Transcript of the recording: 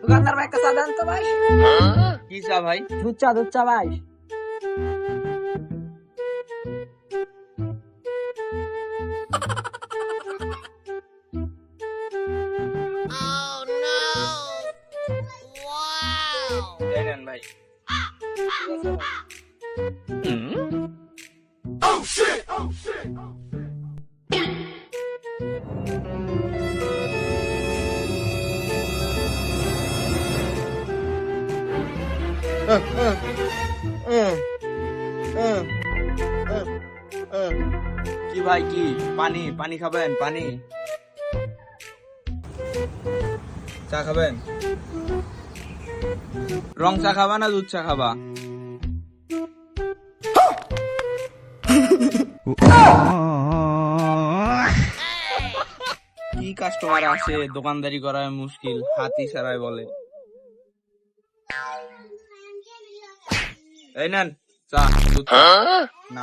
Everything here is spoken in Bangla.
দোকানদার ভাই একটা চা দেন তো ভাই। কি চা ভাই? দুধ চা ভাই। এই নেন ভাই। কি ভাই কি পানি পানি খাবেন? পানি চা খাবেন? রং চা খাবা না দুধ চা খাবা? কি কাস্টমার আসে, দোকানদারি করা মুশকিল, হাত ইশারায় বলে। এই নেন চা, দুধ চা। না